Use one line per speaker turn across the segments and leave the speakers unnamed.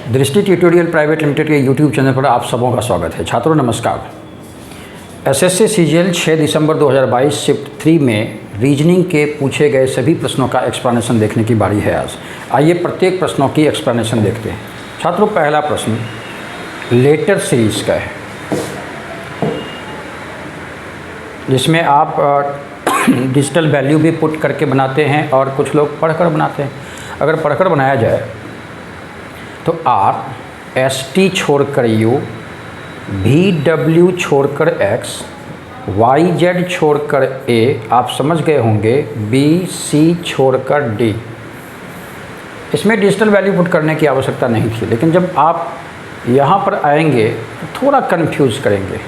दृष्टि tutorial private limited के YouTube channel पर आप सबों का स्वागत है। छात्रों नमस्कार। एसएससी सीजीएल 6 दिसंबर 2022 शिफ्ट 3 में रीजनिंग के पूछे गए सभी प्रश्नों का एक्सप्लेनेशन देखने की बारी है आज। आइए प्रत्येक प्रश्नों की एक्सप्लेनेशन देखते हैं। छात्रों पहला प्रश्न लेटर सीरीज का है, जिसमें आप डिजिटल वैल्यू भी पुट करके बनाते हैं और कुछ लोग पढ़कर बनाते हैं। अगर पढ़कर बनाया जाए तो आर एस टी छोड़कर यू, वी डब्ल्यू छोड़कर एक्स, वाई जेड छोड़कर ए, आप समझ गए होंगे, बी सी छोड़कर डी। इसमें डिजिटल वैल्यू पुट करने की आवश्यकता नहीं थी, लेकिन जब आप यहाँ पर आएंगे तो थोड़ा कंफ्यूज करेंगे।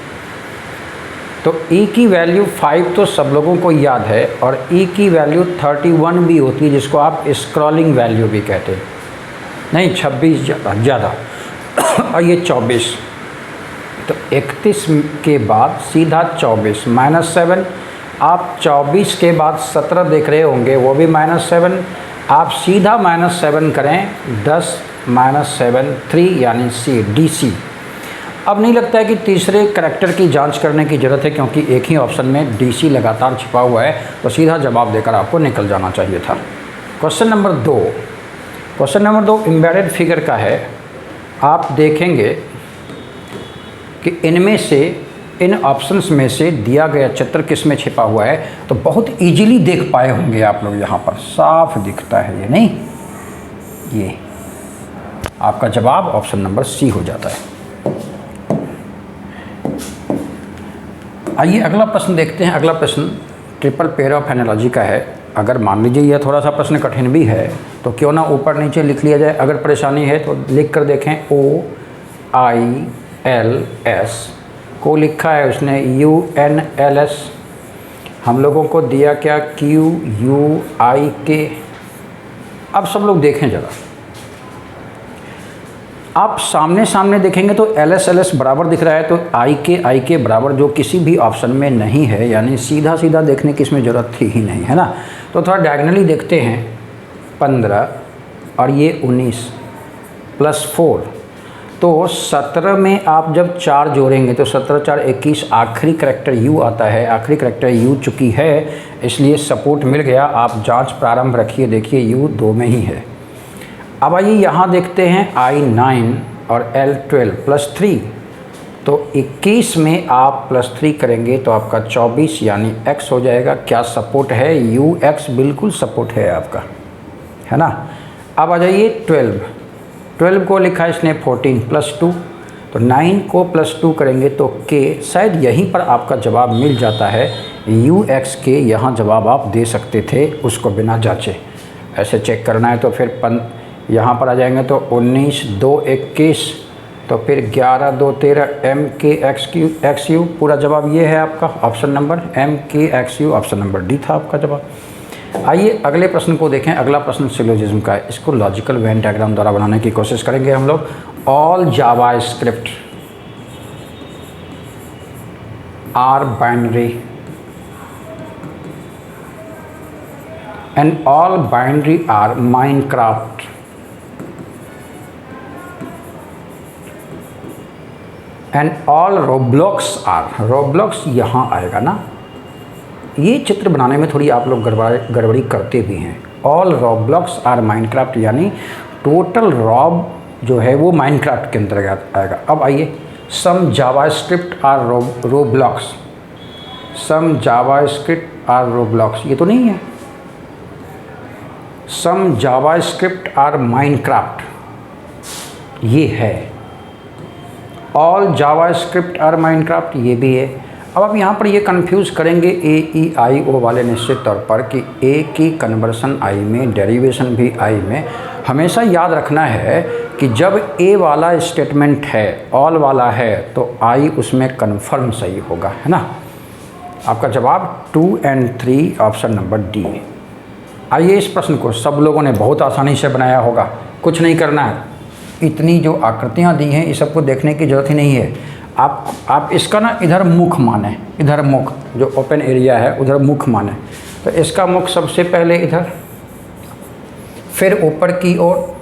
तो ई की वैल्यू 5 तो सब लोगों को याद है, और ई की वैल्यू 31 भी होती है, जिसको आप स्क्रॉलिंग वैल्यू भी कहते हैं। नहीं 26 ज़्यादा और ये 24। तो 31 के बाद सीधा 24 -7। आप 24 के बाद 17 देख रहे होंगे, वो भी -7। आप सीधा -7 करें, 10 -7 3 यानी सी, डी सी। अब नहीं लगता है कि तीसरे करैक्टर की जांच करने की ज़रूरत है, क्योंकि एक ही ऑप्शन में डी सी लगातार छिपा हुआ है, तो सीधा जवाब देकर आपको निकल जाना चाहिए था। क्वेश्चन नंबर 2 एम्बेडेड फिगर का है। आप देखेंगे कि इनमें से, इन ऑप्शंस में से दिया गया चित्र किस में छिपा हुआ है, तो बहुत इजीली देख पाए होंगे आप लोग। यहाँ पर साफ दिखता है, ये नहीं, ये आपका जवाब ऑप्शन नंबर सी हो जाता है। आइए अगला प्रश्न देखते हैं। अगला प्रश्न ट्रिपल पेयर ऑफ एनालॉजी का है। अगर मान लीजिए यह थोड़ा सा प्रश्न कठिन भी है, तो क्यों ना ऊपर नीचे लिख लिया जाए। अगर परेशानी है तो लिख कर देखें। ओ आई एल एस को लिखा है उसने यू एन एल एस। हम लोगों को दिया क्या, क्यू यू आई के। अब सब लोग देखें ज़रा, आप सामने सामने देखेंगे तो एल एस बराबर दिख रहा है, तो आई के बराबर, जो किसी भी ऑप्शन में नहीं है, यानी सीधा सीधा देखने की इसमें ज़रूरत थी ही नहीं, है ना। तो थोड़ा डायगनली देखते हैं। 15 और ये 19 + 4, तो 17 में आप जब 4 जोड़ेंगे तो 17 4 21, आखिरी करैक्टर यू आता है। आखिरी करैक्टर यू चुकी है, इसलिए सपोर्ट मिल गया। आप जांच प्रारंभ रखिए, देखिए यू 2 में ही है। अब आइए यहाँ देखते हैं I9 और L12 + 3, तो 21 में आप +3 करेंगे तो आपका 24 यानी x हो जाएगा। क्या सपोर्ट है, UX बिल्कुल सपोर्ट है आपका, है ना। अब आ जाइए 12 को लिखा है इसने 14 + 2, तो 9 को +2 करेंगे तो k, शायद यहीं पर आपका जवाब मिल जाता है। UX के यहाँ जवाब आप दे सकते थे उसको बिना जांचे। ऐसे चेक करना है तो फिर यहाँ पर आ जाएंगे तो 19 2 21, तो फिर 11 2 13, MKXU पूरा जवाब ये है आपका option number MKXU, option number D था आपका जवाब। आइए अगले प्रश्न को देखें। अगला प्रश्न सिलोजिज्म का है। इसको लॉजिकल वेन डायग्राम द्वारा बनाने की कोशिश करेंगे हम लोग। All JavaScript are binary and all binary are Minecraft and all Roblox are. Roblox यहाँ आएगा ना। ये चित्र बनाने में थोड़ी आप लोग गड़बड़ी करते भी हैं। ऑल रोब्लॉक्स आर माइनक्राफ्ट, यानी टोटल रॉब जो है वो माइनक्राफ्ट के अंतर्गत आएगा। अब आइए some JavaScript are Roblox, some JavaScript are Roblox, ये तो नहीं है। सम जावास्क्रिप्ट आर माइनक्राफ्ट, ये है। ऑल जावास्क्रिप्ट आर माइनक्राफ्ट, ये भी है। अब आप यहाँ पर ये कंफ्यूज करेंगे AEIO वाले निश्चित तौर पर कि ए की कन्वर्सन आई में, डेरिवेशन भी आई में। हमेशा याद रखना है कि जब ए वाला स्टेटमेंट है, ऑल वाला है, तो आई उसमें कन्फर्म सही होगा, है ना। आपका जवाब 2 और 3 ऑप्शन नंबर डी। आइए इस प्रश्न को सब लोगों ने बहुत आसानी से बनाया होगा। कुछ नहीं करना है, इतनी जो आकृतियाँ दी हैं इस सबको देखने की ज़रूरत ही नहीं है। आप इसका ना इधर मुख माने, इधर मुख जो ओपन एरिया है उधर मुख माने। तो इसका मुख सबसे पहले इधर, फिर ऊपर की ओर,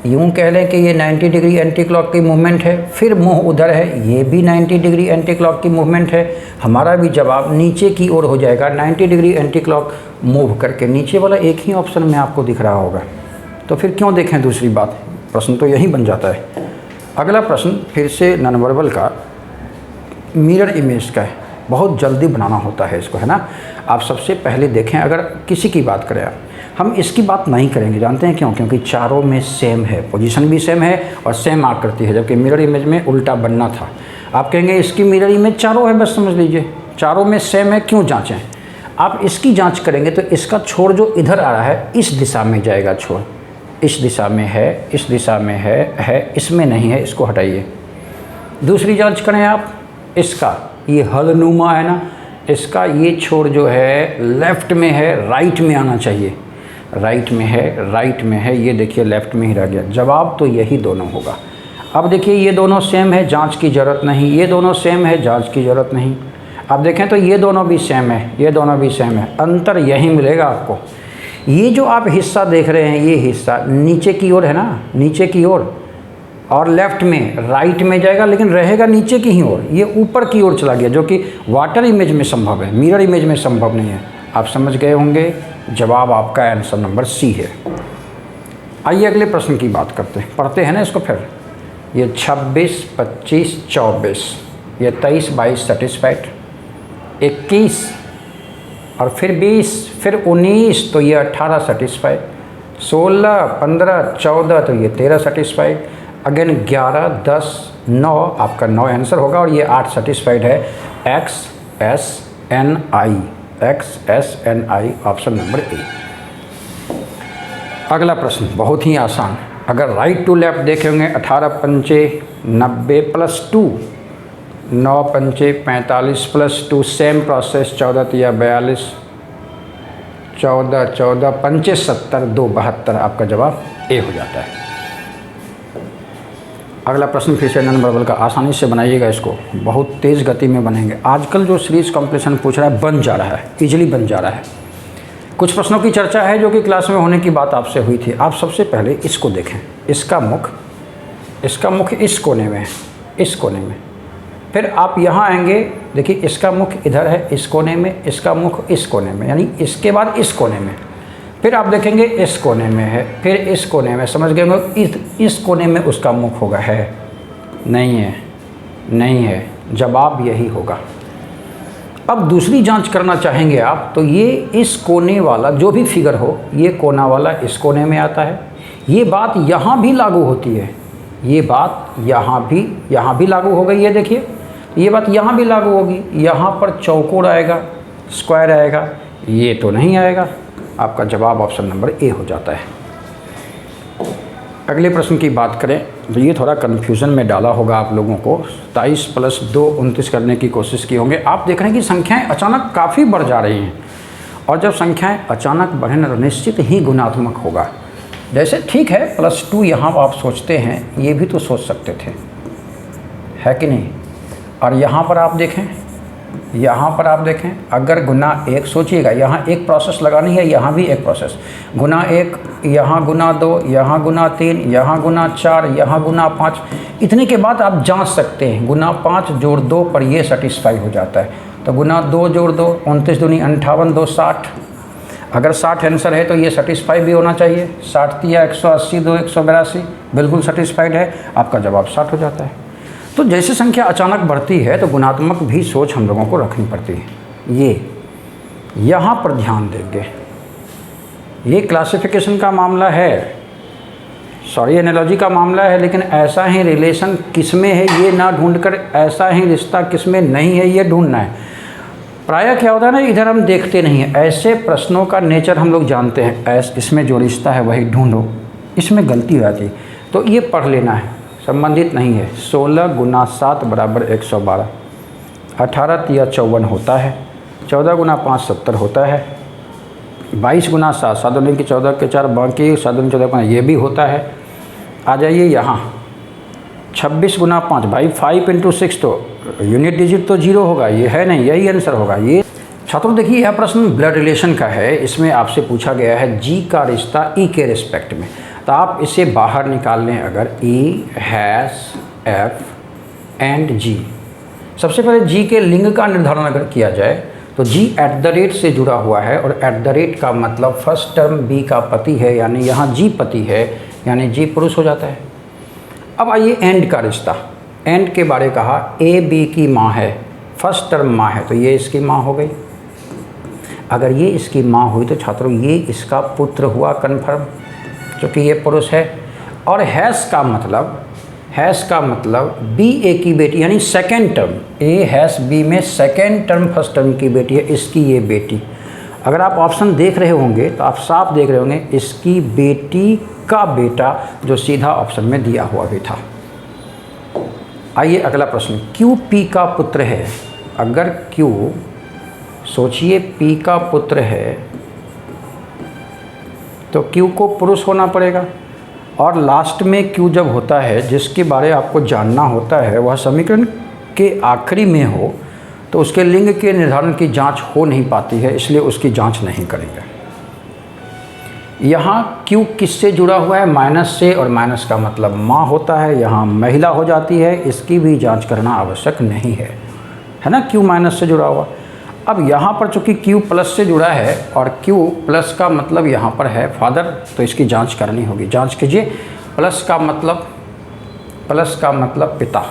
यूँ कह लें कि ये 90 डिग्री एंटी क्लॉक की मूवमेंट है, फिर मुंह उधर है, ये भी 90 डिग्री एंटी क्लॉक की मूवमेंट है। हमारा भी जवाब नीचे की ओर हो जाएगा, 90 डिग्री एंटी क्लॉक मूव करके। नीचे वाला एक ही ऑप्शन में आपको दिख रहा होगा, तो फिर क्यों देखें दूसरी बात, प्रश्न तो यही बन जाता है। अगला प्रश्न फिर से नॉन वर्बल का, मिरर इमेज का है, बहुत जल्दी बनाना होता है इसको, है ना। आप सबसे पहले देखें, अगर किसी की बात करें हम इसकी बात नहीं करेंगे, जानते हैं क्यों? क्योंकि चारों में सेम है, पोजीशन भी सेम है और सेम आकृति है, जबकि मिरर इमेज में उल्टा बनना था। आप कहेंगे इसकी मिरर इमेज चारों है, बस समझ लीजिए चारों में सेम है, क्यों जांचें? आप इसकी जांच करेंगे तो इसका छोर जो इधर आ रहा है इस दिशा में जाएगा, छोर इस दिशा में है, इस दिशा में है, इसमें नहीं है, इसको हटाइए। दूसरी जांच करें आप, इसका ये हलनुमा है ना, इसका ये छोर जो है लेफ़्ट में है, राइट में आना चाहिए, राइट में है, राइट में है, ये देखिए लेफ़्ट में ही रह गया। जवाब तो यही दोनों होगा। अब देखिए ये दोनों सेम है, जांच की ज़रूरत नहीं, ये दोनों सेम है, जांच की ज़रूरत नहीं। अब देखें तो ये दोनों भी सेम है, ये दोनों भी सेम है, अंतर यही मिलेगा आपको। ये जो आप हिस्सा देख रहे हैं, ये हिस्सा नीचे की ओर है ना, नीचे की ओर, और लेफ़्ट में राइट में जाएगा, लेकिन रहेगा नीचे की ही ओर, ये ऊपर की ओर चला गया, जो कि वाटर इमेज में संभव है, मिरर इमेज में संभव नहीं है। आप समझ गए होंगे, जवाब आपका आंसर नंबर सी है। आइए अगले प्रश्न की बात करते हैं, पढ़ते हैं ना इसको फिर। ये 26, 25, 24, ये 23, 22 सेटिस्फाइड, 21 और फिर 20, फिर 19, तो ये 18 सेटिस्फाइड, 16, 15, 14, तो ये 13 सेटिस्फाइड, अगेन 11, 10, 9, आपका 9 आंसर होगा, और ये 8 सेटिस्फाइड है। X s n i, x s n i, option number a. अगला प्रश्न बहुत ही आसान, अगर राइट टू लेफ्ट देखे होंगे, 18 पंचे 90 प्लस 2, 9 पंचे 45 प्लस 2, सेम प्रोसेस, 14 तिया 42, 14 पंचे 70, 2 72, आपका जवाब ए हो जाता है। अगला प्रश्न फिर से नॉन वर्बल का, आसानी से बनाइएगा इसको, बहुत तेज़ गति में बनेंगे। आजकल जो सीरीज कॉम्पिटिशन पूछ रहा है बन जा रहा है, इजीली बन जा रहा है। कुछ प्रश्नों की चर्चा है जो कि क्लास में होने की बात आपसे हुई थी। आप सबसे पहले इसको देखें, इसका मुख इस कोने में है, इस कोने में। फिर आप यहाँ आएंगे, देखिए इसका मुख इधर है, इस कोने में, इसका मुख इस कोने में, यानी इसके बाद इस कोने में। फिर आप देखेंगे इस कोने में है, फिर इस कोने में, समझ गए, इस कोने में उसका मुख होगा, है नहीं है, नहीं है, जवाब यही होगा। अब दूसरी जांच करना चाहेंगे आप, तो ये इस कोने वाला जो भी फिगर हो, ये कोना वाला इस कोने में आता है। ये बात यहाँ भी लागू होती है, ये बात यहाँ भी लागू हो गई है। देखिए ये बात यहाँ भी लागू होगी, यहाँ पर चौकोर आएगा, स्क्वायर आएगा, ये तो नहीं आएगा। आपका जवाब ऑप्शन नंबर ए हो जाता है। अगले प्रश्न की बात करें तो ये थोड़ा कन्फ्यूज़न में डाला होगा आप लोगों को। 27 प्लस 2 29 करने की कोशिश की होंगे। आप देख रहे हैं कि संख्याएं अचानक काफ़ी बढ़ जा रही हैं, और जब संख्याएं अचानक बढ़ें तो निश्चित ही गुणात्मक होगा। जैसे ठीक है +2 यहाँ आप सोचते हैं, ये भी तो सोच सकते थे, है कि नहीं। और यहाँ पर आप देखें, अगर गुना 1 सोचिएगा, यहाँ एक प्रोसेस लगानी है, यहाँ भी एक प्रोसेस, गुना 1, यहाँ गुना 2, यहाँ गुना 3, यहाँ गुना 4, यहाँ गुना 5। इतने के बाद आप जांच सकते हैं, गुना 5 जोड़ 2 पर ये सेटिस्फाई हो जाता है। तो गुना 2 जोड़ 2, 29 दूनी 58, 2 60। अगर 60 आंसर है तो ये सेटिस्फाई भी होना चाहिए। 60 या 180, 2 182, बिल्कुल सेटिस्फाइड है। आपका जवाब 60 हो जाता है। तो जैसे संख्या अचानक बढ़ती है तो गुणात्मक भी सोच हम लोगों को रखनी पड़ती है। ये यहाँ पर ध्यान देंगे, ये क्लासिफिकेशन का मामला है, सॉरी एनालॉजी का मामला है, लेकिन ऐसा ही रिलेशन किसमें है ये ना ढूंढकर ऐसा ही रिश्ता किसमें नहीं है ये ढूंढना है। प्रायः क्या होता है ना, इधर हम देखते नहीं हैं, ऐसे प्रश्नों का नेचर हम लोग जानते हैं, इसमें जो रिश्ता है वही ढूंढो, इसमें गलती हो जाती है तो ये पढ़ लेना है, संबंधित नहीं है। 16 गुना 7 बराबर 112, 18 तिया 54 होता है, 14 गुना 5 70 होता है, 22 गुना 7 7 दूनी की 14 के 4 बाकी 7 दूनी 14 ये भी होता है। आ जाइए यहाँ 26 गुना 5 भाई 5 × 6 तो यूनिट डिजिट तो 0 होगा, ये है नहीं, यही आंसर होगा। ये छात्रों देखिए यह प्रश्न ब्लड रिलेशन का है। इसमें आपसे पूछा गया है जी का रिश्ता ई के रिस्पेक्ट में। तो आप इसे बाहर निकाल लें अगर E hash F and G। सबसे पहले G के लिंग का निर्धारण अगर किया जाए तो G @ से जुड़ा हुआ है और @ का मतलब फर्स्ट टर्म B का पति है, यानी यहाँ G पति है, यानी G पुरुष हो जाता है। अब आइए एंड का रिश्ता। एंड के बारे कहा A B की माँ है, फर्स्ट टर्म माँ है, तो ये इसकी माँ हो गई। अगर ये इसकी माँ हुई तो छात्रों ये इसका पुत्र हुआ कन्फर्म, क्योंकि ये पुरुष है। और हैश का मतलब बी ए की बेटी, यानी सेकेंड टर्म, ए हैश बी में सेकेंड टर्म फर्स्ट टर्म की बेटी है, इसकी ये बेटी। अगर आप ऑप्शन देख रहे होंगे तो आप साफ देख रहे होंगे इसकी बेटी का बेटा, जो सीधा ऑप्शन में दिया हुआ भी था। आइए अगला प्रश्न, क्यू पी का पुत्र है। अगर क्यू, सोचिए पी का पुत्र है तो क्यू को पुरुष होना पड़ेगा, और लास्ट में क्यू जब होता है, जिसके बारे आपको जानना होता है, वह समीकरण के आखिरी में हो तो उसके लिंग के निर्धारण की जांच हो नहीं पाती है, इसलिए उसकी जांच नहीं करेंगे। यहाँ क्यू किससे जुड़ा हुआ है? माइनस से, और माइनस का मतलब माँ होता है, यहाँ महिला हो जाती है, इसकी भी जांच करना आवश्यक नहीं है ना, क्यू माइनस से जुड़ा हुआ। अब यहाँ पर चूँकि क्यू प्लस से जुड़ा है और क्यू प्लस का मतलब यहाँ पर है फादर, तो इसकी जांच करनी होगी। जांच कीजिए। प्लस का मतलब पिता,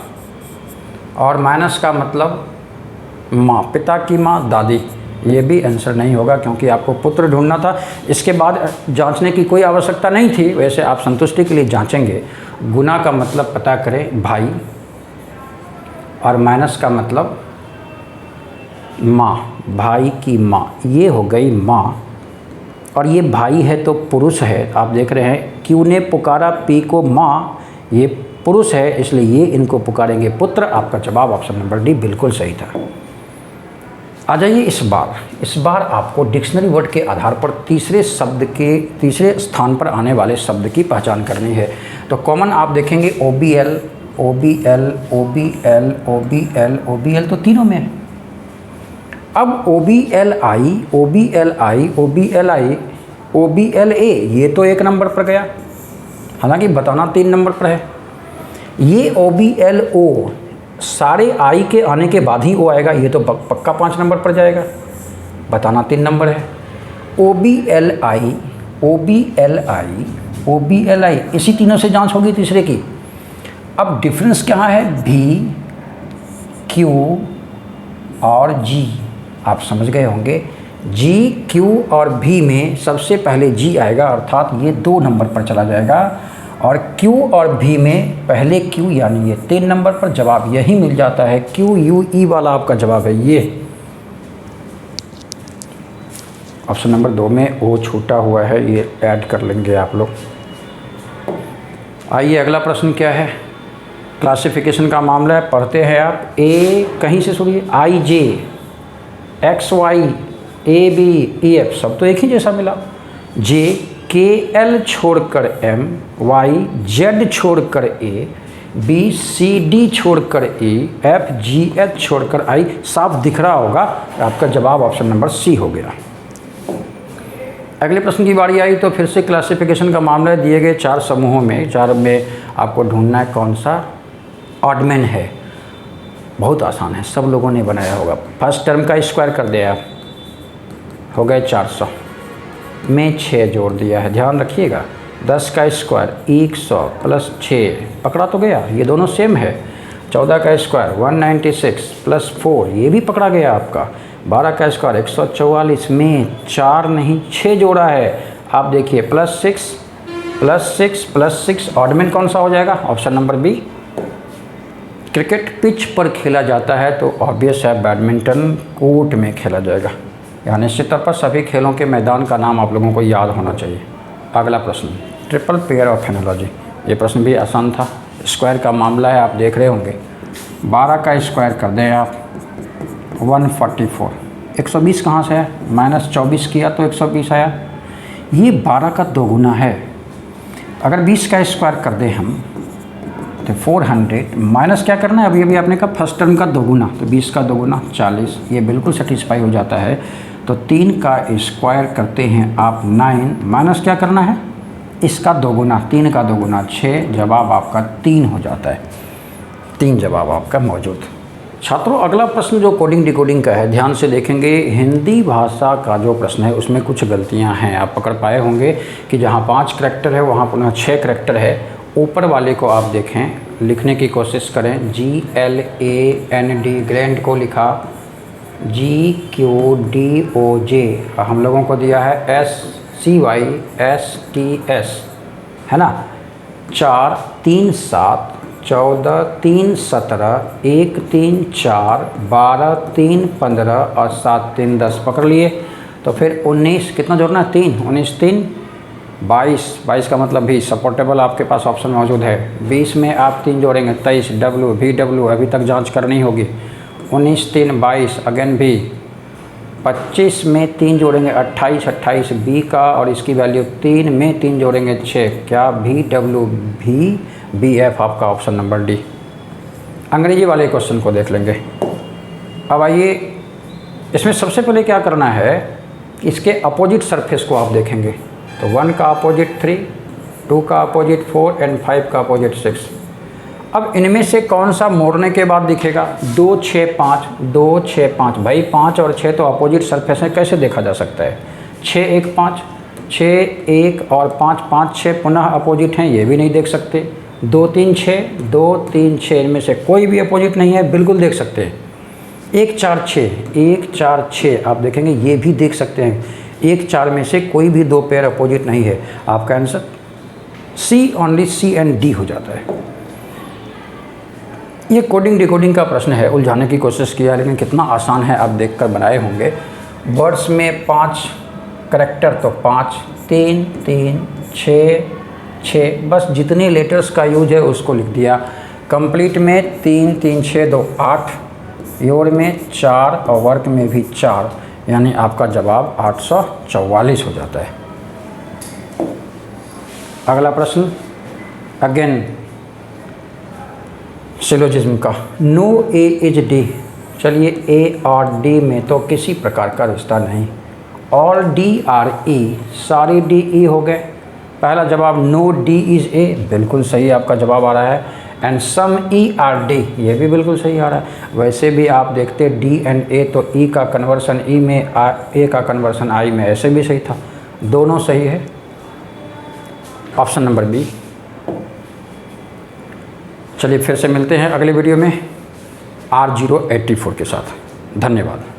और माइनस का मतलब माँ, पिता की माँ दादी। ये भी आंसर नहीं होगा क्योंकि आपको पुत्र ढूंढना था। इसके बाद जांचने की कोई आवश्यकता नहीं थी, वैसे आप संतुष्टि के लिए जांचेंगे। गुना का मतलब पता करें भाई, और माइनस का मतलब माँ, भाई की माँ, ये हो गई माँ। और ये भाई है तो पुरुष है, आप देख रहे हैं क्यू ने पुकारा पी को माँ, ये पुरुष है इसलिए ये इनको पुकारेंगे पुत्र। आपका जवाब ऑप्शन नंबर डी बिल्कुल सही था। आ जाइए इस बार आपको डिक्शनरी वर्ड के आधार पर तीसरे स्थान पर आने वाले शब्द की पहचान करनी है। तो कॉमन आप देखेंगे OBL, OBL, OBL, OBL, OBL तो तीनों में है। अब OBLI, OBLI, OBLI, OBLA, ये तो 1 नंबर पर गया, हालांकि बताना 3 नंबर पर है। ये OBLO, सारे आई के आने के बाद ही ओ आएगा, ये तो पक्का 5 नंबर पर जाएगा, बताना 3 नंबर है। OBLI, OBLI, OBLI, इसी तीनों से जांच होगी तीसरे की। अब डिफरेंस क्या है? V, Q और G, आप समझ गए होंगे। G, Q और V में सबसे पहले G आएगा, अर्थात ये 2 नंबर पर चला जाएगा, और Q और V में पहले Q, यानी ये 3 नंबर पर। जवाब यही मिल जाता है, QUE वाला आपका जवाब है ये। ऑप्शन नंबर 2 में O छूटा हुआ है, ये ऐड कर लेंगे आप लोग। आइए अगला प्रश्न क्या है? क्लासिफिकेशन का मामला है, पढ़ते हैं आप। A कहीं से सुनिए, IJ, XY, AB, EF सब तो एक ही जैसा मिला। J, KL छोड़कर M, Y, Z छोड़कर A, B, C, D छोड़कर E, F, G, H छोड़कर I, साफ दिख रहा होगा। आपका जवाब ऑप्शन नंबर C हो गया। अगले प्रश्न की बारी आई तो फिर से क्लासिफिकेशन का मामला दिए गए 4 समूहों में, 4 में आपको ढूंढना है कौन सा ऑडमेन है। बहुत आसान है, सब लोगों ने बनाया होगा। फर्स्ट टर्म का स्क्वायर कर दिया आप, हो गए 400 में 6 जोड़ दिया है, ध्यान रखिएगा। 10 का स्क्वायर 100 प्लस 6 पकड़ा तो गया, ये दोनों सेम है। 14 का स्क्वायर 196 प्लस 4, ये भी पकड़ा गया आपका। 12 का स्क्वायर 144 में 4 नहीं 6 जोड़ा है। आप देखिए प्लस 6 प्लस 6 प्लस 6, ऑडमेन कौन सा हो जाएगा? Option number b. Cricket pitch पर खेला जाता है तो ऑब्वियस है बैडमिंटन कोर्ट में खेला जाएगा। यहाँ निश्चित तौर पर सभी खेलों के मैदान का नाम आप लोगों को याद होना चाहिए। अगला प्रश्न, ट्रिपल पेयर ऑफ एनालॉजी। ये प्रश्न भी आसान था, स्क्वायर का मामला है, आप देख रहे होंगे। 12 का स्क्वायर कर दें आप 144, 120 कहाँ से है? माइनस 24 किया तो 120 आया। ये 12 का 2 गुना है। अगर 20 का स्क्वायर कर दें हम तो 400, माइनस क्या करना है? अभी आपने कहा फर्स्ट टर्म का 2 गुना, तो 20 का 2 गुना 40, ये बिल्कुल सेटिस्फाई हो जाता है। तो 3 का स्क्वायर करते हैं आप 9, माइनस क्या करना है? इसका दोगुना, 3 का दोगुना 6, जवाब आपका 3 हो जाता है। 3 जवाब आपका मौजूद। छात्रों, अगला प्रश्न जो कोडिंग डिकोडिंग का है, ध्यान से देखेंगे। हिंदी भाषा का जो प्रश्न है उसमें कुछ गलतियां हैं। आप पकड़ पाए होंगे कि जहां 5 करैक्टर है वहां पुनः 6 करैक्टर है। ऊपर वाले को आप देखें, लिखने की कोशिश करें। GLAND, ग्रैंड को लिखा GQDOJ, हम लोगों को दिया है SCYSTS, है ना। 4 3 7 14 3 17 1 3 4 12 3 15 और 7 3 10 पकड़ लिए। तो फिर 19 कितना जोड़ना है? 3, 19 3 22, 22 का मतलब भी सपोर्टेबल आपके पास ऑप्शन मौजूद है। 20 में आप 3 जोड़ेंगे 23, VW अभी तक जांच करनी होगी। 19 3 22, अगेन भी। 25 में 3 जोड़ेंगे 28, 28 B का और इसकी वैल्यू 3 में 3 जोड़ेंगे 6, क्या VW BF आपका ऑप्शन नंबर डी। अंग्रेजी वाले क्वेश्चन को देख लेंगे। अब आइए, इसमें सबसे पहले क्या करना है, इसके अपोजिट सरफेस को आप देखेंगे। तो 1 का अपोजिट 3, 2 का अपोजिट 4 एंड 5 का अपोजिट 6। अब इनमें से कौन सा मोड़ने के बाद दिखेगा? 2 6 5, 2 6 5। भाई 5 और 6 तो अपोजिट सरफेस है, कैसे देखा जा सकता है? 6 1 5, 6 1 और 5 5 6 पुनः अपोजिट हैं, ये भी नहीं देख सकते। 2 3 6, 2 3 6, इनमें से कोई भी अपोजिट नहीं है, बिल्कुल देख सकते हैं। 1 4 6, 1 4 6 आप देखेंगे, ये भी देख सकते हैं। 1 4 में से कोई भी 2 पेयर अपोजिट नहीं है। आपका answer c, only C and D हो जाता है। ये कोडिंग डिकोडिंग का प्रश्न है, उलझाने की कोशिश किया, लेकिन कितना आसान है आप देखकर बनाए होंगे। वर्ड्स में 5 करैक्टर, तो 5 3 3 6 6, बस जितने लेटर्स का यूज है उसको लिख दिया। कंप्लीट में 3 3 6 2 8, योर में 4 और वर्क में भी 4, यानी आपका जवाब 844 हो जाता है। अगला प्रश्न अगेन सिलोजिज्म का। नो ए इज डी, चलिए ए और डी में तो किसी प्रकार का रिश्ता नहीं। ऑल डी आर ई, सारी डी ई हो गए। पहला जवाब नो डी इज ए, बिल्कुल सही आपका जवाब आ रहा है। And sum e r d, ये भी बिल्कुल सही आ रहा है। वैसे भी आप देखते डी एंड ए, तो ई का कन्वर्सन ई में, ए का कन्वर्सन आई में, ऐसे भी सही था। दोनों सही है, ऑप्शन नंबर बी। चलिए फिर से मिलते हैं अगले वीडियो में R084 के साथ। धन्यवाद।